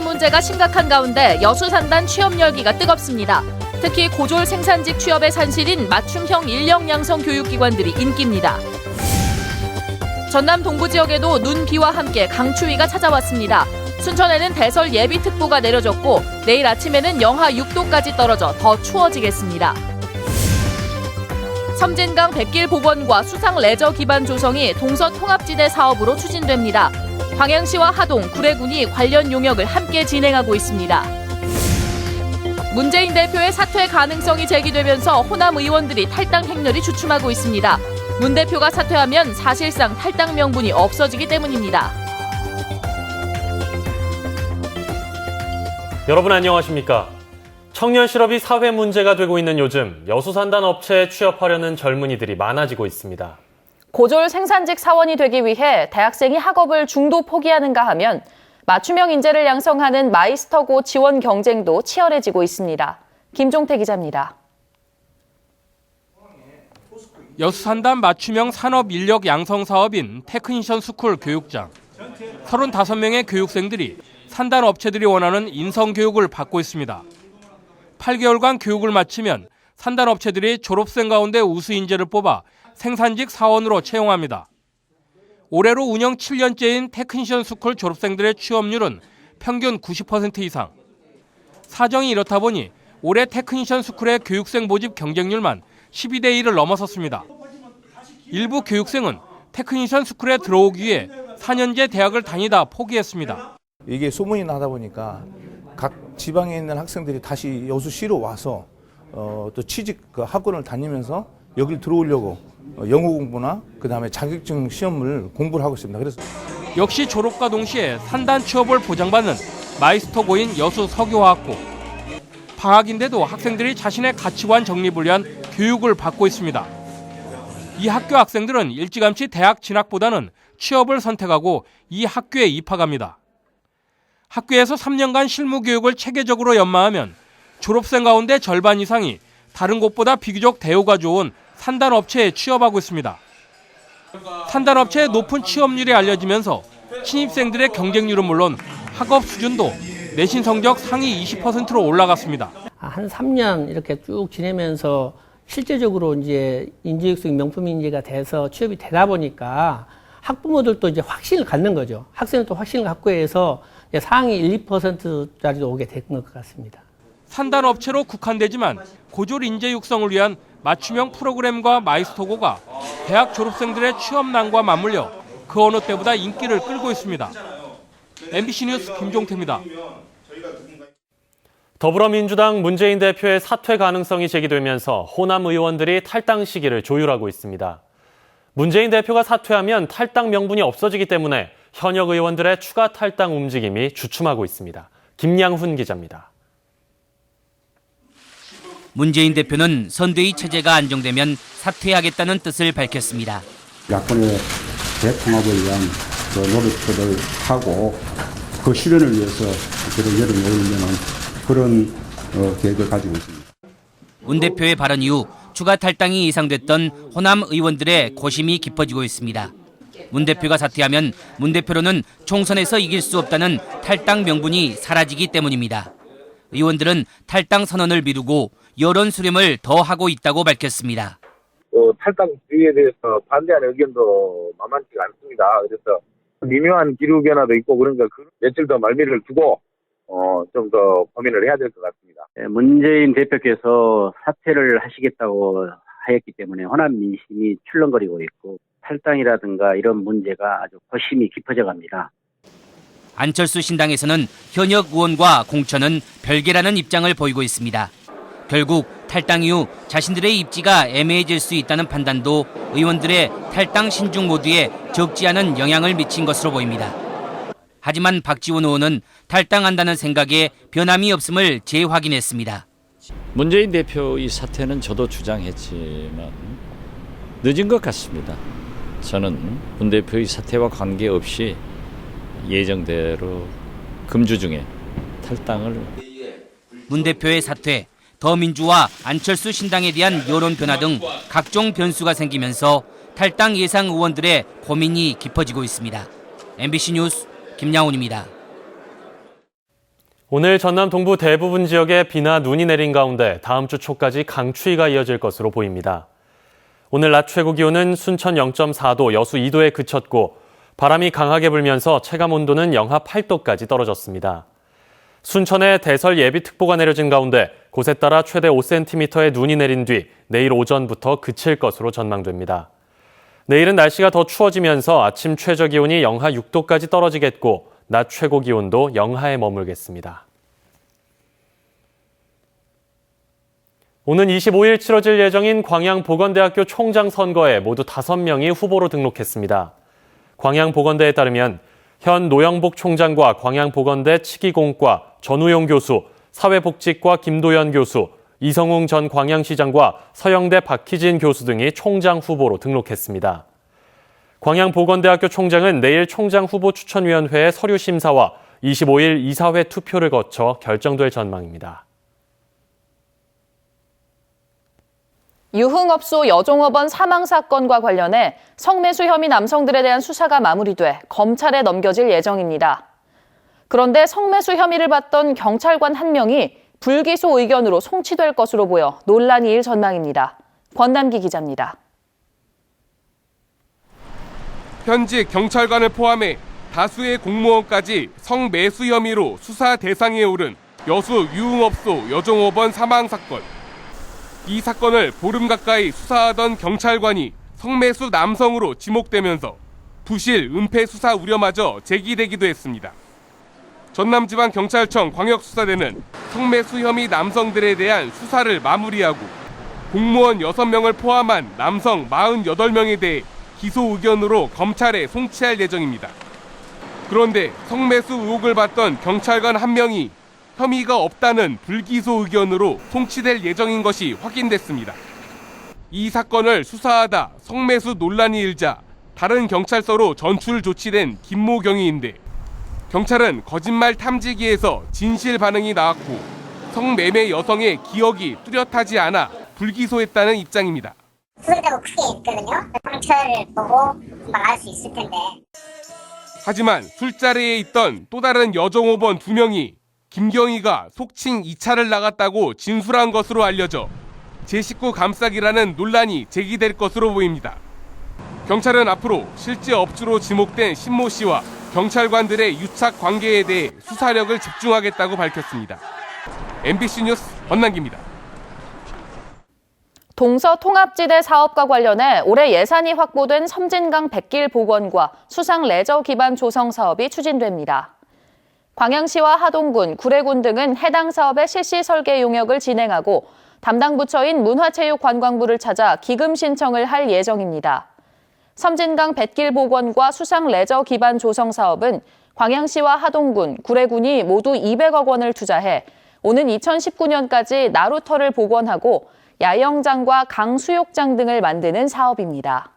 문제가 심각한 가운데 여수산단 취업 열기가 뜨겁습니다. 특히 고졸 생산직 취업의 산실인 맞춤형 인력 양성 교육기관들이 인기입니다. 전남 동부 지역에도 눈, 비와 함께 강추위가 찾아왔습니다. 순천에는 대설 예비특보가 내려졌고 내일 아침에는 영하 6도까지 떨어져 더 추워지겠습니다. 섬진강 백길 복원과 수상 레저 기반 조성이 동서통합지대 사업으로 추진됩니다. 광양시와 하동, 구례군이 관련 용역을 함께 진행하고 있습니다. 문재인 대표의 사퇴 가능성이 제기되면서 호남 의원들이 탈당 행렬이 주춤하고 있습니다. 문 대표가 사퇴하면 사실상 탈당 명분이 없어지기 때문입니다. 여러분 안녕하십니까? 청년 실업이 사회 문제가 되고 있는 요즘 여수산단 업체에 취업하려는 젊은이들이 많아지고 있습니다. 고졸 생산직 사원이 되기 위해 대학생이 학업을 중도 포기하는가 하면 맞춤형 인재를 양성하는 마이스터고 지원 경쟁도 치열해지고 있습니다. 김종태 기자입니다. 여수산단 맞춤형 산업 인력 양성 사업인 테크니션 스쿨 교육장. 35명의 교육생들이 산단 업체들이 원하는 인성 교육을 받고 있습니다. 8개월간 교육을 마치면 산단 업체들이 졸업생 가운데 우수 인재를 뽑아 생산직 사원으로 채용합니다. 올해로 운영 7년째인 테크니션 스쿨 졸업생들의 취업률은 평균 90% 이상. 사정이 이렇다 보니 올해 테크니션 스쿨의 교육생 모집 경쟁률만 12대 1을 넘어섰습니다. 일부 교육생은 테크니션 스쿨에 들어오기 위해 4년제 대학을 다니다 포기했습니다. 이게 소문이 나다 보니까 각 지방에 있는 학생들이 다시 여수시로 와서 또 취직 학원을 다니면서 여길 들어오려고 영어 공부나 그다음에 자격증 시험을 공부를 하고 있습니다. 그래서 역시 졸업과 동시에 산단 취업을 보장받는 마이스터고인 여수 석유화학고. 방학인데도 학생들이 자신의 가치관 정립을 위한 교육을 받고 있습니다. 이 학교 학생들은 일찌감치 대학 진학보다는 취업을 선택하고 이 학교에 입학합니다. 학교에서 3년간 실무 교육을 체계적으로 연마하면 졸업생 가운데 절반 이상이 다른 곳보다 비교적 대우가 좋은 산단 업체에 취업하고 있습니다. 산단 업체의 높은 취업률이 알려지면서 신입생들의 경쟁률은 물론 학업 수준도 내신 성적 상위 20%로 올라갔습니다. 한 3년 이렇게 쭉 지내면서 실제적으로 이제 인재육성 명품 인재가 돼서 취업이 되다 보니까 학부모들도 이제 확신을 갖는 거죠. 학생은 또 확신을 갖고 해서 상위 1, 2%짜리도 오게 된 것 같습니다. 산단 업체로 국한되지만 고졸 인재 육성을 위한 맞춤형 프로그램과 마이스터고가 대학 졸업생들의 취업난과 맞물려 그 어느 때보다 인기를 끌고 있습니다. MBC 뉴스 김종태입니다. 더불어민주당 문재인 대표의 사퇴 가능성이 제기되면서 호남 의원들이 탈당 시기를 조율하고 있습니다. 문재인 대표가 사퇴하면 탈당 명분이 없어지기 때문에 현역 의원들의 추가 탈당 움직임이 주춤하고 있습니다. 김양훈 기자입니다. 문재인 대표는 선대위 체제가 안정되면 사퇴하겠다는 뜻을 밝혔습니다. 야권의 대통합을 위한 노력들을 하고 그 실현을 위해서 그런 열을 모으려는 그런 계획을 가지고 있습니다. 문 대표의 발언 이후 추가 탈당이 예상됐던 호남 의원들의 고심이 깊어지고 있습니다. 문 대표가 사퇴하면 문 대표로는 총선에서 이길 수 없다는 탈당 명분이 사라지기 때문입니다. 의원들은 탈당 선언을 미루고 여론 수렴을 더 하고 있다고 밝혔습니다. 탈당 주의에 대해서 반대하는 의견도 만만치가 않습니다. 그래서 미묘한 기류 변화도 있고 그러니까 며칠 더 말미를 두고 좀 더 고민을 해야 될 것 같습니다. 문재인 대표께서 사퇴를 하시겠다고 하였기 때문에 호남 민심이 출렁거리고 있고 탈당이라든가 이런 문제가 아주 고심이 깊어져 갑니다. 안철수 신당에서는 현역 의원과 공천은 별개라는 입장을 보이고 있습니다. 결국 탈당 이후 자신들의 입지가 애매해질 수 있다는 판단도 의원들의 탈당 신중 모드에 적지 않은 영향을 미친 것으로 보입니다. 하지만 박지원 의원은 탈당한다는 생각에 변함이 없음을 재확인했습니다. 문재인 대표의 사퇴는 저도 주장했지만 늦은 것 같습니다. 저는 문 대표의 사퇴와 관계없이 예정대로 금주 중에 탈당을. 문 대표의 사퇴, 더민주와 안철수 신당에 대한 여론 변화 등 각종 변수가 생기면서 탈당 예상 의원들의 고민이 깊어지고 있습니다. MBC 뉴스 김양훈입니다. 오늘 전남 동부 대부분 지역에 비나 눈이 내린 가운데 다음 주 초까지 강추위가 이어질 것으로 보입니다. 오늘 낮 최고 기온은 순천 0.4도, 여수 2도에 그쳤고 바람이 강하게 불면서 체감 온도는 영하 8도까지 떨어졌습니다. 순천에 대설 예비특보가 내려진 가운데 곳에 따라 최대 5cm의 눈이 내린 뒤 내일 오전부터 그칠 것으로 전망됩니다. 내일은 날씨가 더 추워지면서 아침 최저 기온이 영하 6도까지 떨어지겠고 낮 최고 기온도 영하에 머물겠습니다. 오는 25일 치러질 예정인 광양보건대학교 총장 선거에 모두 5명이 후보로 등록했습니다. 광양보건대에 따르면 현 노영복 총장과 광양보건대 치기공과 전우용 교수, 사회복지과 김도연 교수, 이성웅 전 광양시장과 서영대 박희진 교수 등이 총장 후보로 등록했습니다. 광양보건대학교 총장은 내일 총장 후보 추천위원회의 서류 심사와 25일 이사회 투표를 거쳐 결정될 전망입니다. 유흥업소 여종업원 사망 사건과 관련해 성매수 혐의 남성들에 대한 수사가 마무리돼 검찰에 넘겨질 예정입니다. 그런데 성매수 혐의를 받던 경찰관 한 명이 불기소 의견으로 송치될 것으로 보여 논란이 일 전망입니다. 권남기 기자입니다. 현직 경찰관을 포함해 다수의 공무원까지 성매수 혐의로 수사 대상에 오른 여수 유흥업소 여종업원 사망 사건. 이 사건을 보름 가까이 수사하던 경찰관이 성매수 남성으로 지목되면서 부실, 은폐 수사 우려마저 제기되기도 했습니다. 전남지방경찰청 광역수사대는 성매수 혐의 남성들에 대한 수사를 마무리하고 공무원 6명을 포함한 남성 48명에 대해 기소 의견으로 검찰에 송치할 예정입니다. 그런데 성매수 의혹을 받던 경찰관 한 명이 혐의가 없다는 불기소 의견으로 송치될 예정인 것이 확인됐습니다. 이 사건을 수사하다 성매수 논란이 일자 다른 경찰서로 전출 조치된 김모 경위인데 경찰은 거짓말 탐지기에서 진실 반응이 나왔고 성매매 여성의 기억이 뚜렷하지 않아 불기소했다는 입장입니다. 소리가 크게 있거든요. 경찰을 보고 알 수 있을 텐데. 하지만 술자리에 있던 또 다른 여종업원 2명이 김경희가 속칭 2차를 나갔다고 진술한 것으로 알려져 제 식구 감싸기라는 논란이 제기될 것으로 보입니다. 경찰은 앞으로 실제 업주로 지목된 신모 씨와 경찰관들의 유착 관계에 대해 수사력을 집중하겠다고 밝혔습니다. MBC 뉴스 권남기입니다. 동서통합지대 사업과 관련해 올해 예산이 확보된 섬진강 백길 복원과 수상 레저 기반 조성 사업이 추진됩니다. 광양시와 하동군, 구례군 등은 해당 사업의 실시 설계 용역을 진행하고 담당 부처인 문화체육관광부를 찾아 기금 신청을 할 예정입니다. 섬진강 뱃길 복원과 수상 레저 기반 조성 사업은 광양시와 하동군, 구례군이 모두 200억 원을 투자해 오는 2019년까지 나루터를 복원하고 야영장과 강수욕장 등을 만드는 사업입니다.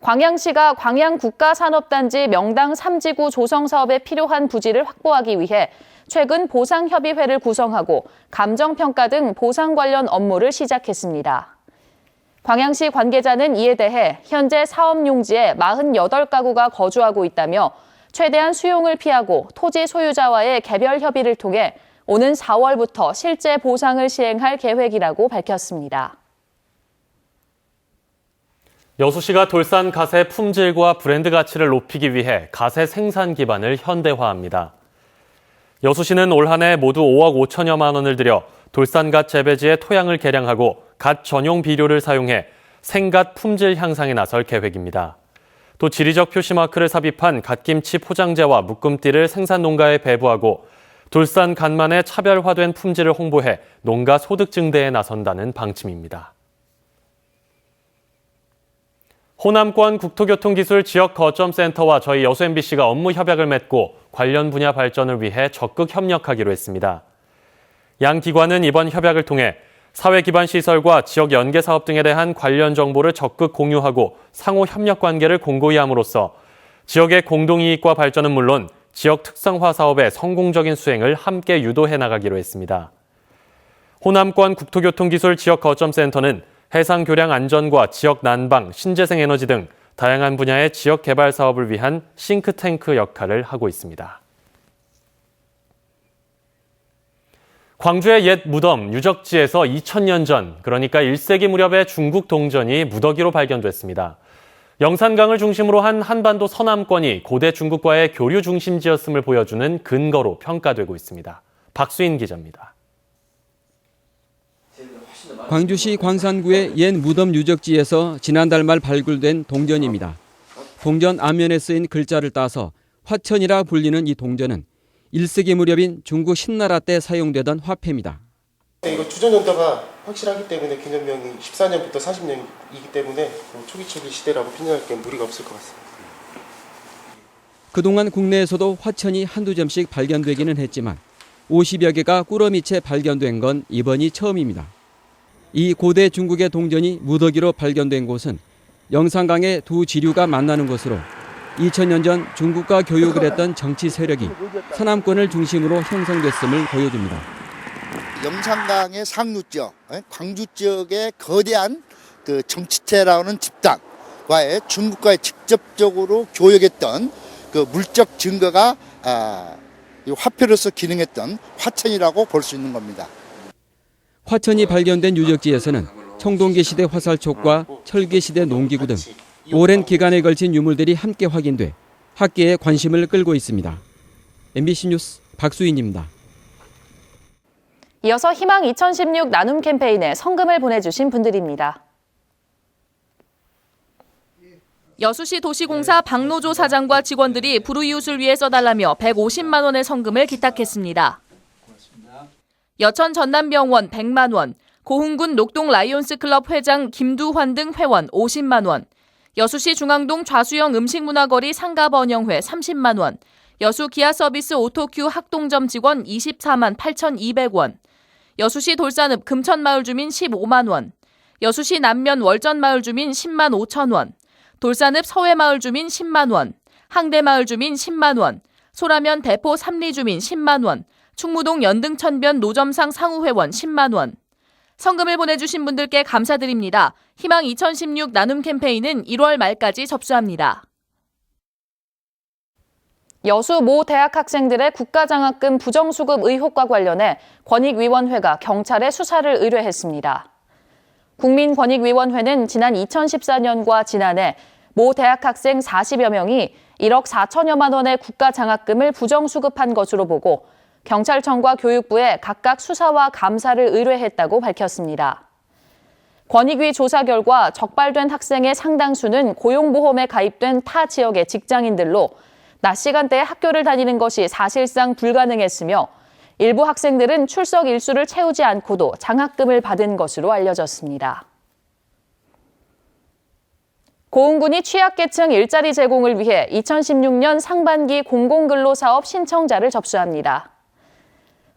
광양시가 광양국가산업단지 명당 3지구 조성 사업에 필요한 부지를 확보하기 위해 최근 보상협의회를 구성하고 감정평가 등 보상 관련 업무를 시작했습니다. 광양시 관계자는 이에 대해 현재 사업 용지에 48가구가 거주하고 있다며 최대한 수용을 피하고 토지 소유자와의 개별 협의를 통해 오는 4월부터 실제 보상을 시행할 계획이라고 밝혔습니다. 여수시가 돌산 가세 품질과 브랜드 가치를 높이기 위해 가세 생산 기반을 현대화합니다. 여수시는 올 한 해 모두 5억 5천여만 원을 들여 돌산갓 재배지의 토양을 개량하고 갓 전용 비료를 사용해 생갓 품질 향상에 나설 계획입니다. 또 지리적 표시마크를 삽입한 갓김치 포장재와 묶음띠를 생산 농가에 배부하고 돌산 갓만의 차별화된 품질을 홍보해 농가 소득 증대에 나선다는 방침입니다. 호남권 국토교통기술 지역거점센터와 저희 여수 MBC가 업무 협약을 맺고 관련 분야 발전을 위해 적극 협력하기로 했습니다. 양 기관은 이번 협약을 통해 사회 기반 시설과 지역 연계 사업 등에 대한 관련 정보를 적극 공유하고 상호 협력 관계를 공고히 함으로써 지역의 공동이익과 발전은 물론 지역 특성화 사업의 성공적인 수행을 함께 유도해 나가기로 했습니다. 호남권 국토교통기술 지역거점센터는 해상 교량 안전과 지역 난방, 신재생 에너지 등 다양한 분야의 지역 개발 사업을 위한 싱크탱크 역할을 하고 있습니다. 광주의 옛 무덤 유적지에서 2000년 전, 그러니까 1세기 무렵의 중국 동전이 무더기로 발견됐습니다. 영산강을 중심으로 한 한반도 서남권이 고대 중국과의 교류 중심지였음을 보여주는 근거로 평가되고 있습니다. 박수인 기자입니다. 광주시 광산구의 옛 무덤 유적지에서 지난달 말 발굴된 동전입니다. 동전 앞면에 쓰인 글자를 따서 화천이라 불리는 이 동전은 1세기 무렵인 중국 신나라 때 사용되던 화폐입니다. 이거 주전 연도가 확실하기 때문에 기념명이 14년부터 40년이기 때문에 초기 시대라고 표현할 게 무리가 없을 것 같습니다. 그동안 국내에서도 화천이 한두 점씩 발견되기는 했지만 50여 개가 꾸러미 채 발견된 건 이번이 처음입니다. 이 고대 중국의 동전이 무더기로 발견된 곳은 영산강의 두 지류가 만나는 곳으로 2000년 전 중국과 교육을 했던 정치 세력이 서남권을 중심으로 형성됐음을 보여줍니다. 영산강의 상류 지역, 광주 지역의 거대한 그 정치체라는 집단과의 중국과의 직접적으로 교역했던 그 물적 증거가 화폐로서 기능했던 화천이라고 볼 수 있는 겁니다. 화천이 발견된 유적지에서는 청동기 시대 화살촉과 철기 시대 농기구 등 오랜 기간에 걸친 유물들이 함께 확인돼 학계의 관심을 끌고 있습니다. MBC 뉴스 박수인입니다. 이어서 희망 2016 나눔 캠페인에 성금을 보내주신 분들입니다. 여수시 도시공사 박노조 사장과 직원들이 불우이웃을 위해 써달라며 150만 원의 성금을 기탁했습니다. 여천 전남병원 100만 원, 고흥군 녹동 라이온스클럽 회장 김두환 등 회원 50만 원, 여수시 중앙동 좌수영 음식문화거리 상가번영회 30만 원, 여수 기아서비스 오토큐 학동점 직원 24만 8,200원, 여수시 돌산읍 금천마을 주민 15만 원, 여수시 남면 월전마을 주민 10만 5천 원, 돌산읍 서회마을 주민 10만 원, 항대마을 주민 10만 원, 소라면 대포 3리 주민 10만 원, 충무동 연등천변 노점상 상우회원 10만 원. 성금을 보내주신 분들께 감사드립니다. 희망 2016 나눔 캠페인은 1월 말까지 접수합니다. 여수 모 대학 학생들의 국가장학금 부정수급 의혹과 관련해 권익위원회가 경찰에 수사를 의뢰했습니다. 국민권익위원회는 지난 2014년과 지난해 모 대학 학생 40여 명이 1억 4천여만 원의 국가장학금을 부정수급한 것으로 보고 경찰청과 교육부에 각각 수사와 감사를 의뢰했다고 밝혔습니다. 권익위 조사 결과 적발된 학생의 상당수는 고용보험에 가입된 타 지역의 직장인들로 낮 시간대에 학교를 다니는 것이 사실상 불가능했으며 일부 학생들은 출석 일수를 채우지 않고도 장학금을 받은 것으로 알려졌습니다. 고흥군이 취약계층 일자리 제공을 위해 2016년 상반기 공공근로사업 신청자를 접수합니다.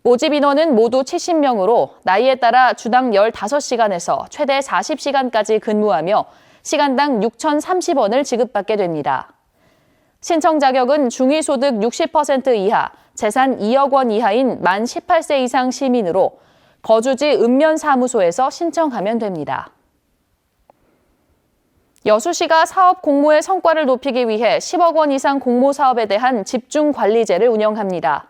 모집 인원은 모두 70명으로 나이에 따라 주당 15시간에서 최대 40시간까지 근무하며 시간당 6,030원을 지급받게 됩니다. 신청 자격은 중위소득 60% 이하, 재산 2억 원 이하인 만 18세 이상 시민으로 거주지 읍면사무소에서 신청하면 됩니다. 여수시가 사업 공모의 성과를 높이기 위해 10억 원 이상 공모 사업에 대한 집중관리제를 운영합니다.